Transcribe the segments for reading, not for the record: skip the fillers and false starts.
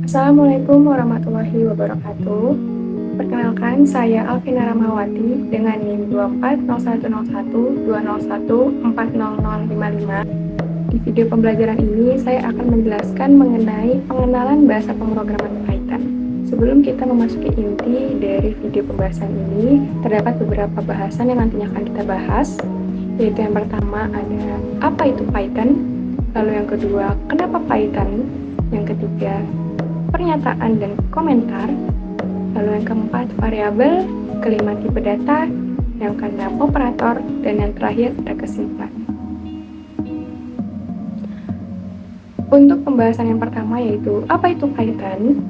Assalamualaikum warahmatullahi wabarakatuh. Perkenalkan, saya Alvina Ramawati dengan NIM 24010120140055. Di video pembelajaran ini, saya akan menjelaskan mengenai pengenalan bahasa pemrograman Python. Sebelum kita memasuki inti dari video pembahasan ini, terdapat beberapa bahasan yang nantinya akan kita bahas, yaitu yang pertama ada apa itu Python, lalu yang kedua, kenapa Python, yang ketiga, pernyataan dan komentar, lalu yang keempat variabel, kelima tipe data, yang keenam operator, dan yang terakhir ada kesimpulan. Untuk pembahasan yang pertama yaitu apa itu Python?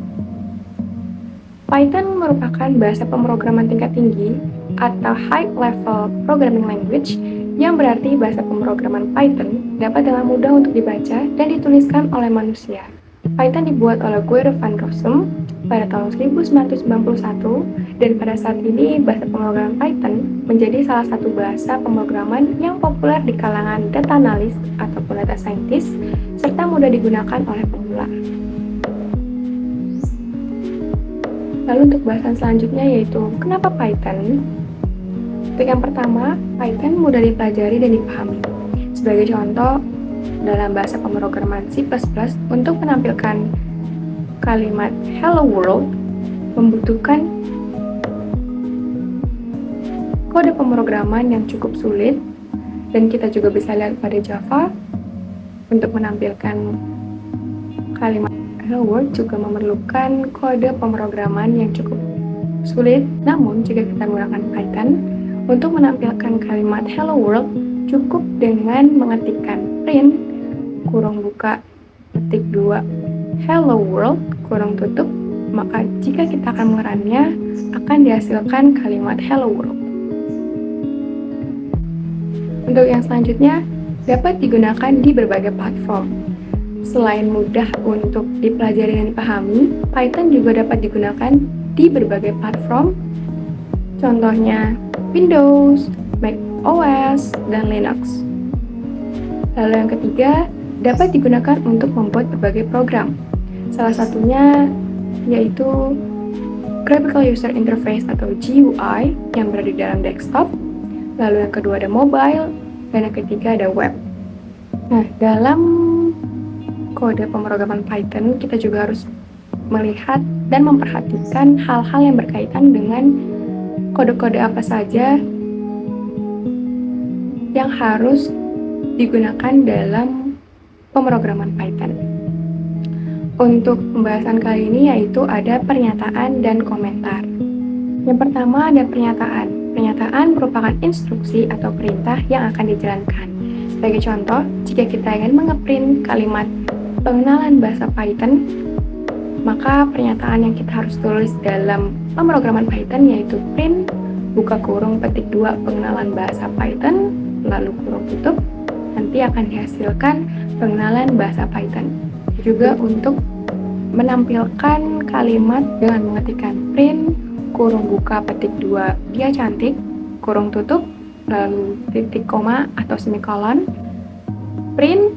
Python merupakan bahasa pemrograman tingkat tinggi atau high level programming language yang berarti bahasa pemrograman Python dapat dengan mudah untuk dibaca dan dituliskan oleh manusia. Python dibuat oleh Guido van Rossum pada tahun 1991 dan pada saat ini bahasa pemrograman Python menjadi salah satu bahasa pemrograman yang populer di kalangan data analis ataupun data scientist serta mudah digunakan oleh pemula. Lalu untuk bahasan selanjutnya yaitu kenapa Python? Untuk yang pertama, Python mudah dipelajari dan dipahami. Sebagai contoh, dalam bahasa pemrograman C++ untuk menampilkan kalimat Hello World membutuhkan kode pemrograman yang cukup sulit, dan kita juga bisa lihat pada Java untuk menampilkan kalimat Hello World juga memerlukan kode pemrograman yang cukup sulit. Namun jika kita menggunakan Python untuk menampilkan kalimat Hello World cukup dengan mengetikkan print kurung buka petik 2 Hello World kurung tutup, maka jika kita akan mengerannya akan dihasilkan kalimat Hello World. Untuk yang selanjutnya dapat digunakan di berbagai platform. Selain mudah untuk dipelajari dan dipahami, Python juga dapat digunakan di berbagai platform, contohnya Windows, Mac OS, dan Linux. Lalu yang ketiga, dapat digunakan untuk membuat berbagai program. Salah satunya yaitu Graphical User Interface atau GUI yang berada di dalam desktop. Lalu yang kedua ada mobile, dan yang ketiga ada web. Nah, dalam kode pemrograman Python, kita juga harus melihat dan memperhatikan hal-hal yang berkaitan dengan kode-kode apa saja yang harus digunakan dalam pemrograman Python. Untuk pembahasan kali ini yaitu ada pernyataan dan komentar. Yang pertama ada pernyataan. Pernyataan merupakan instruksi atau perintah yang akan dijalankan. Sebagai contoh, jika kita ingin mengeprint kalimat pengenalan bahasa Python, maka pernyataan yang kita harus tulis dalam pemrograman Python yaitu print buka kurung petik 2 pengenalan bahasa Python lalu kurung tutup, nanti akan dihasilkan pengenalan bahasa Python. Juga untuk menampilkan kalimat dengan mengetikkan print kurung buka petik 2 dia cantik kurung tutup lalu titik koma atau semikolon, print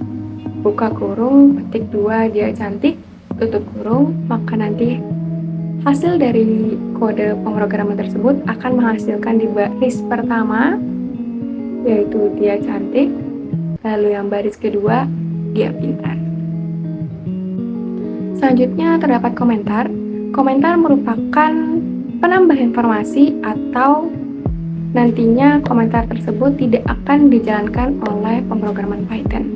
buka kurung petik 2 dia cantik tutup kurung, maka nanti hasil dari kode pemrograman tersebut akan menghasilkan di baris pertama yaitu dia cantik, lalu yang baris kedua dia pintar. Selanjutnya terdapat komentar. Komentar merupakan penambah informasi atau nantinya komentar tersebut tidak akan dijalankan oleh pemrograman Python.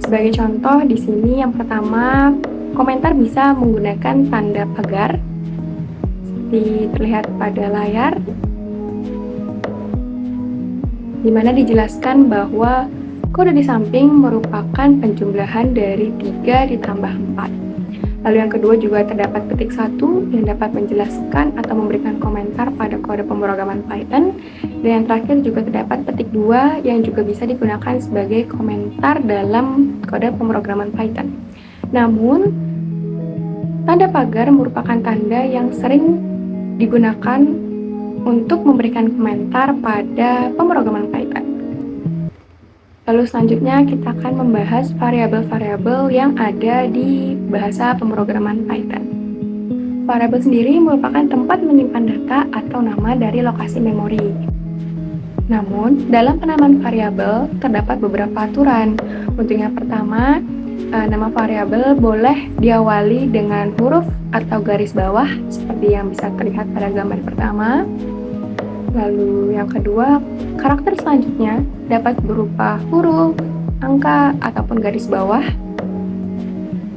Sebagai contoh di sini yang pertama, komentar bisa menggunakan tanda pagar seperti terlihat pada layar, di mana dijelaskan bahwa kode di samping merupakan penjumlahan dari 3 ditambah 4. Lalu yang kedua juga terdapat petik 1 yang dapat menjelaskan atau memberikan komentar pada kode pemrograman Python. Dan yang terakhir juga terdapat petik 2 yang juga bisa digunakan sebagai komentar dalam kode pemrograman Python. Namun, tanda pagar merupakan tanda yang sering digunakan untuk memberikan komentar pada pemrograman Python. Lalu selanjutnya kita akan membahas variabel-variabel yang ada di bahasa pemrograman Python. Variabel sendiri merupakan tempat menyimpan data atau nama dari lokasi memori. Namun, dalam penamaan variabel terdapat beberapa aturan. Untuk yang pertama, nama variabel boleh diawali dengan huruf atau garis bawah seperti yang bisa terlihat pada gambar pertama. Lalu yang kedua, karakter selanjutnya dapat berupa huruf, angka, ataupun garis bawah.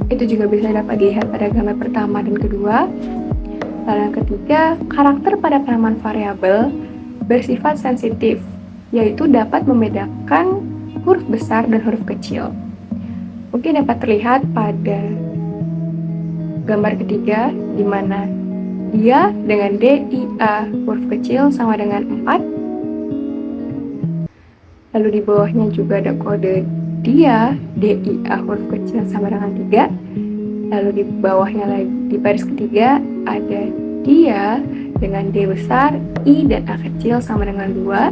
Itu juga bisa dapat dilihat pada gambar pertama dan kedua. Lalu yang ketiga, karakter pada penamaan variabel bersifat sensitif, yaitu dapat membedakan huruf besar dan huruf kecil. Mungkin dapat terlihat pada gambar ketiga, di mana dia dengan DIA huruf kecil sama dengan 4. Lalu di bawahnya juga ada kode dia, DIA huruf kecil sama dengan 3. Lalu di bawahnya lagi, di baris ketiga, ada dia dengan D besar, I dan A kecil sama dengan 2.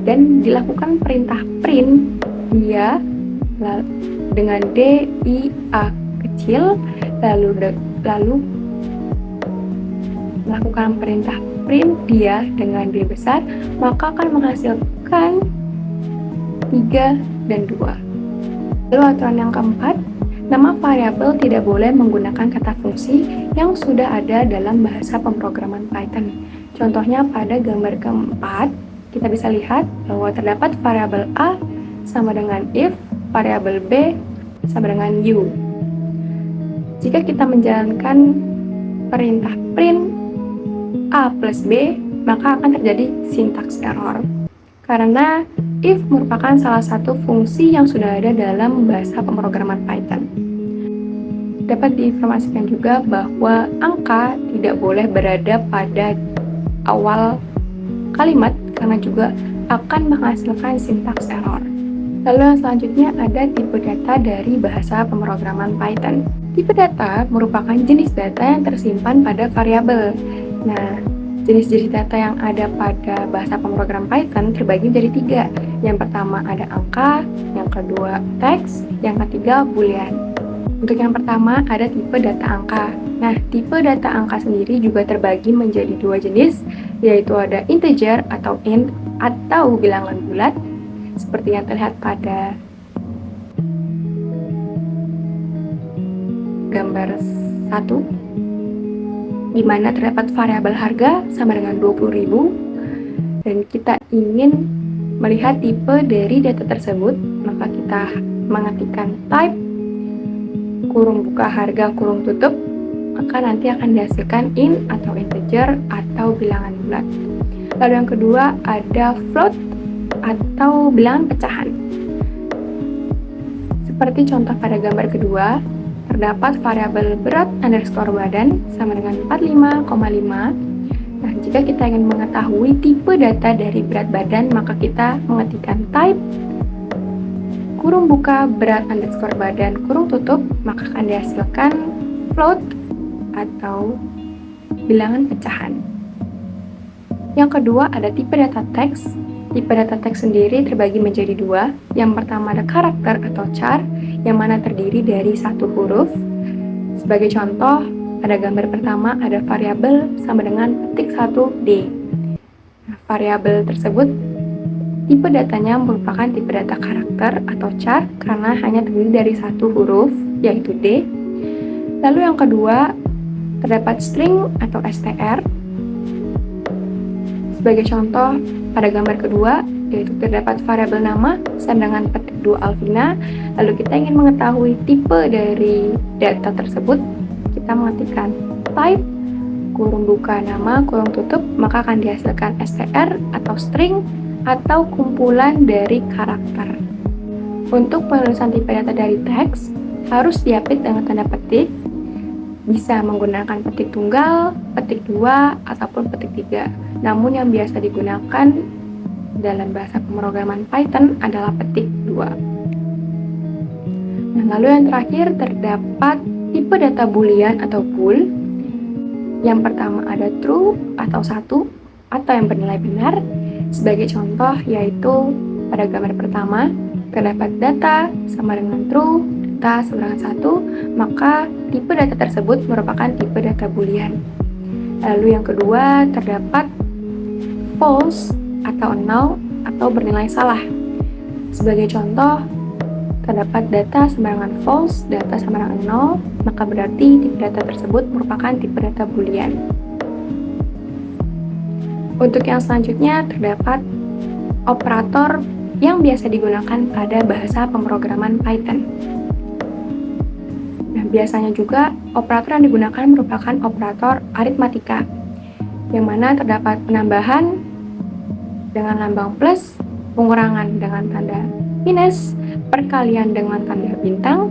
Dan dilakukan perintah print dia dengan DIA kecil, lalu melakukan perintah print dia dengan D besar, maka akan menghasilkan 3 dan 2. Lalu aturan yang keempat, nama variabel tidak boleh menggunakan kata fungsi yang sudah ada dalam bahasa pemrograman Python. Contohnya pada gambar keempat, kita bisa lihat bahwa terdapat variabel A sama dengan if, variabel B sama dengan u. Jika kita menjalankan perintah print A plus B, maka akan terjadi syntax error. Karena if merupakan salah satu fungsi yang sudah ada dalam bahasa pemrograman Python. Dapat diinformasikan juga bahwa angka tidak boleh berada pada awal kalimat karena juga akan menghasilkan syntax error. Lalu yang selanjutnya ada tipe data dari bahasa pemrograman Python. Tipe data merupakan jenis data yang tersimpan pada variabel. Nah, jenis-jenis data yang ada pada bahasa pemrograman Python terbagi menjadi 3. Yang pertama ada angka, yang kedua teks, yang ketiga boolean. Untuk yang pertama ada tipe data angka. Nah, tipe data angka sendiri juga terbagi menjadi 2 jenis, yaitu ada integer atau int atau bilangan bulat, seperti yang terlihat pada gambar 1, di mana terdapat variabel harga sama dengan 20.000 dan kita ingin melihat tipe dari data tersebut, maka kita mengetikkan type kurung buka harga kurung tutup, maka nanti akan dihasilkan int atau integer atau bilangan bulat. Lalu yang kedua ada float atau bilangan pecahan. Seperti contoh pada gambar kedua, terdapat variabel berat underscore badan sama dengan 45,5. Nah, jika kita ingin mengetahui tipe data dari berat badan, maka kita mengetikkan type kurung buka berat underscore badan kurung tutup, maka akan dihasilkan float atau bilangan pecahan. Yang kedua ada tipe data teks. Tipe data teks sendiri terbagi menjadi 2. Yang pertama ada karakter atau char, yang mana terdiri dari 1 huruf. Sebagai contoh, pada gambar pertama ada variabel sama dengan petik 1D. Nah, variabel tersebut tipe datanya merupakan tipe data karakter atau char karena hanya terdiri dari 1 huruf, yaitu D. Lalu yang kedua terdapat string atau str. Sebagai contoh, pada gambar kedua, yaitu terdapat variabel nama sama dengan petik 2 Alvina. Lalu kita ingin mengetahui tipe dari data tersebut, kita mengetikkan type kurung buka nama kurung tutup, maka akan dihasilkan str atau string atau kumpulan dari karakter. Untuk penulisan tipe data dari teks, harus diapit dengan tanda petik, bisa menggunakan petik tunggal, petik 2, ataupun petik 3. Namun yang biasa digunakan dalam bahasa pemrograman Python adalah petik 2. Nah, lalu yang terakhir terdapat tipe data boolean atau bool. Yang pertama ada true atau 1 atau yang bernilai benar. Sebagai contoh yaitu pada gambar pertama terdapat data sama dengan true, data sama dengan 1, maka tipe data tersebut merupakan tipe data boolean. Lalu yang kedua, terdapat false atau null atau bernilai salah. Sebagai contoh, terdapat data sama dengan false, data sama dengan null, maka berarti tipe data tersebut merupakan tipe data boolean. Untuk yang selanjutnya, terdapat operator yang biasa digunakan pada bahasa pemrograman Python. Nah, biasanya juga operator yang digunakan merupakan operator aritmatika, yang mana terdapat penambahan dengan lambang plus, pengurangan dengan tanda minus, perkalian dengan tanda bintang,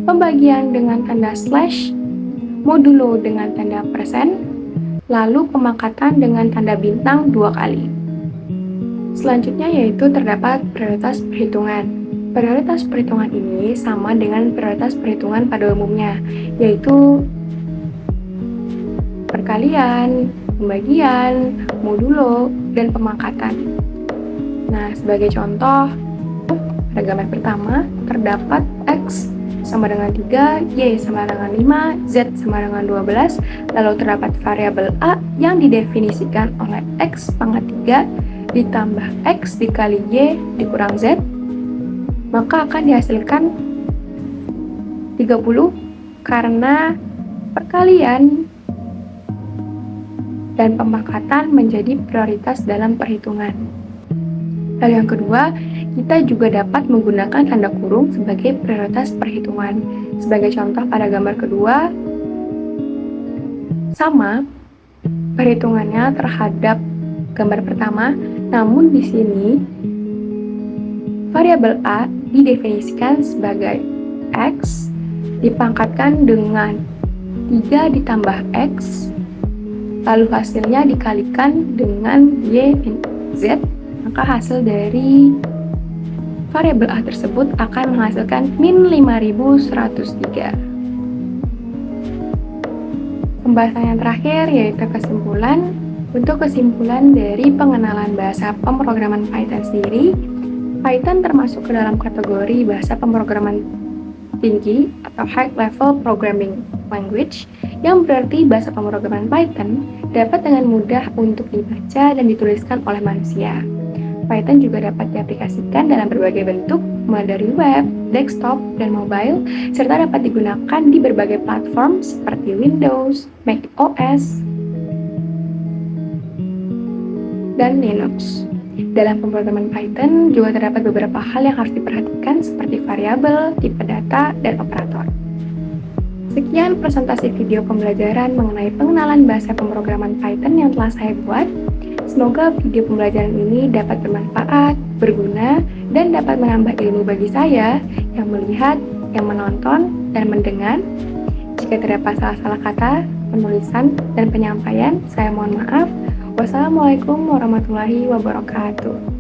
pembagian dengan tanda slash, modulo dengan tanda persen, lalu pemangkatan dengan tanda bintang 2 kali. Selanjutnya yaitu terdapat prioritas perhitungan. Prioritas perhitungan ini sama dengan prioritas perhitungan pada umumnya, yaitu perkalian, pembagian, modulo, dan pemangkatan. Nah, sebagai contoh, pada gambar pertama terdapat X sama dengan 3, Y sama dengan 5, Z sama dengan 12, lalu terdapat variabel A yang didefinisikan oleh X pangkat 3 ditambah X dikali Y dikurang Z, maka akan dihasilkan 30 karena perkalian dan pemangkatan menjadi prioritas dalam perhitungan. Lalu yang kedua, kita juga dapat menggunakan tanda kurung sebagai prioritas perhitungan. Sebagai contoh pada gambar kedua, sama perhitungannya terhadap gambar pertama, namun di sini variabel A didefinisikan sebagai X dipangkatkan dengan 3 ditambah X, lalu hasilnya dikalikan dengan Y min Z, maka hasil dari variabel A tersebut akan menghasilkan min 5103. Pembahasan yang terakhir yaitu kesimpulan. Untuk kesimpulan dari pengenalan bahasa pemrograman Python sendiri, Python termasuk ke dalam kategori bahasa pemrograman tinggi atau high level programming language, yang berarti bahasa pemrograman Python dapat dengan mudah untuk dibaca dan dituliskan oleh manusia. Python juga dapat diaplikasikan dalam berbagai bentuk, mulai dari web, desktop, dan mobile, serta dapat digunakan di berbagai platform seperti Windows, Mac OS, dan Linux. Dalam pemrograman Python juga terdapat beberapa hal yang harus diperhatikan seperti variabel, tipe data, dan operator. Sekian presentasi video pembelajaran mengenai pengenalan bahasa pemrograman Python yang telah saya buat. Semoga video pembelajaran ini dapat bermanfaat, berguna, dan dapat menambah ilmu bagi saya yang melihat, yang menonton, dan mendengar. Jika terdapat salah-salah kata, penulisan, dan penyampaian, saya mohon maaf. Wassalamualaikum warahmatullahi wabarakatuh.